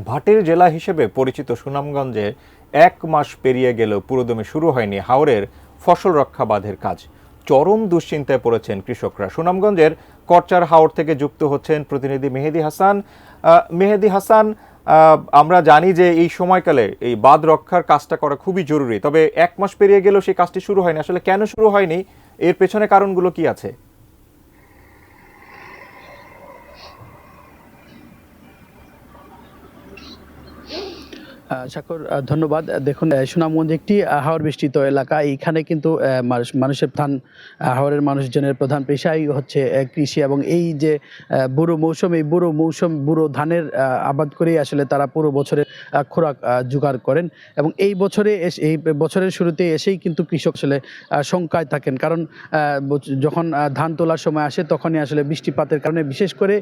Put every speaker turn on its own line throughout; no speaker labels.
ভাটের জেলা হিসেবে পরিচিত সুনামগঞ্জে 1 মাস পেরিয়ে গেলেও পুরোদমে শুরু হয়নি হাওরের ফসল রক্ষা বাঁধের কাজ। চরম দুশ্চিন্তায় পড়েছেন কৃষকরা। সুনামগঞ্জের করচার হাওর থেকে যুক্ত হচ্ছেন প্রতিনিধি মেহেদী হাসান। মেহেদী হাসান, আমরা জানি যে এই সময়কালে এই বাঁধ রক্ষার কাজটা করা খুবই জরুরি, তবে 1 মাস পেরিয়ে গেলেও সেই কাজটি শুরু হয়নি। আসলে কেন শুরু হয়নি, এর পেছনে কারণগুলো কি আছে?
সাগর, ধন্যবাদ। দেখুন, সুনামগঞ্জ একটি হাওর বেষ্টিত এলাকা। এইখানে কিন্তু মানুষের প্রধান হাওরের মানুষজনের প্রধান পেশাই হচ্ছে কৃষি, এবং এই যে বুড়ো মৌসুম, এই বুড়ো ধানের আবাদ করেই আসলে তারা পুরো বছরের খোরাক জোগাড় করেন। এবং এই বছরের শুরুতে এসেই কিন্তু কৃষক আসলে শঙ্কায় থাকেন, কারণ যখন ধান তোলার সময় আসে তখনই আসলে বৃষ্টিপাতের কারণে, বিশেষ করে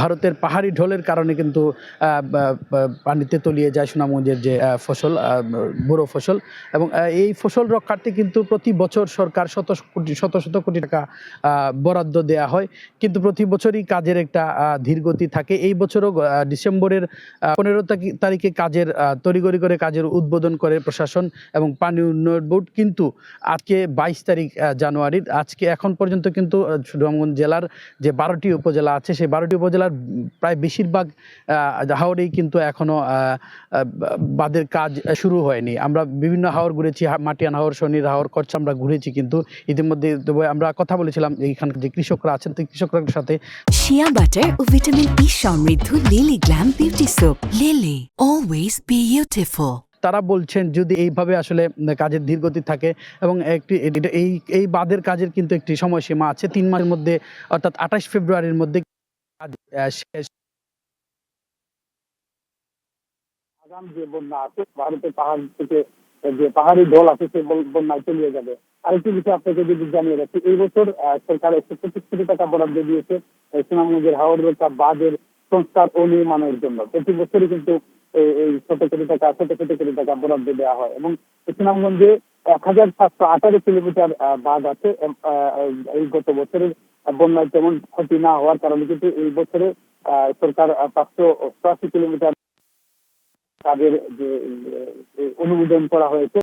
ভারতের পাহাড়ি ঢলের কারণে কিন্তু পানিতে তলিয়ে যায় সুনামগঞ্জের যে ফসল, বড় ফসল। এবং এই ফসল রক্ষার্থে কিন্তু প্রতি বছর সরকার শত শত কোটি টাকা বরাদ্দ দেয়া হয়, কিন্তু প্রতি বছরই কাজের একটা ধীরগতি থাকে। এই বছরও ডিসেম্বরের 15 তারিখে কাজের তড়িঘড়ি করে কাজের উদ্বোধন করে প্রশাসন এবং পানি উন্নয়ন বোর্ড, কিন্তু আজকে 22 তারিখ জানুয়ারির, আজকে এখন পর্যন্ত কিন্তু সুনামগঞ্জ জেলার যে 12টি উপজেলা আছে, সেই 12টি উপজেলার প্রায় বেশিরভাগ হাওরেই কিন্তু এখনো বাঁধের কাজ শুরু হয়নি। আমরা বিভিন্ন হাওর ঘুরেছি, মাটিয়ান হাওর, শনির হাওর, কচ্ছ আমরা ঘুরেছি, কিন্তু ইতিমধ্যে আমরা কথা বলেছিলাম এইখানকার যে কৃষকরা আছেন, তো কৃষকদের সাথে।
শিয়া বাটার ও ভিটামিন ই সমৃদ্ধ lily glam beauty soap. Lily, always beautiful.
তারা বলছেন যদি এইভাবে আসলে কাজের ধীরগতি থাকে, এবং এই বাঁধের কাজের কিন্তু একটি সময়সীমা আছে 3 মাসের মধ্যে, অর্থাৎ 28 ফেব্রুয়ারির মধ্যে কাজ শেষ।
আগাম যে বন্যা আছে, ভারতের পাহাড় থেকে যে পাহাড়ি ঢল আছে, সেই বন্যায় চলিয়ে যাবে। আরেকটি বিষয় আপনাকে যদি জানিয়ে রাখি, এই বছর সরকার 125 কোটি টাকা বরাদ্দ দিয়েছে সুনামগঞ্জের হাওর রক্ষা বাঁধের সংস্কার ও নির্মাণের জন্য। প্রতি বছরই কিন্তু এই শত কোটি টাকা বরাদ্দ দেওয়া হয়, এবং সুনামগঞ্জে 1718 কিলোমিটার বাঁধ আছে। এই গত বছরের বন্যায় তেমন ক্ষতি না হওয়ার কারণে কিন্তু এই বছরে সরকার 580 কিলোমিটার কাজের যে অনুমোদন করা হয়েছে।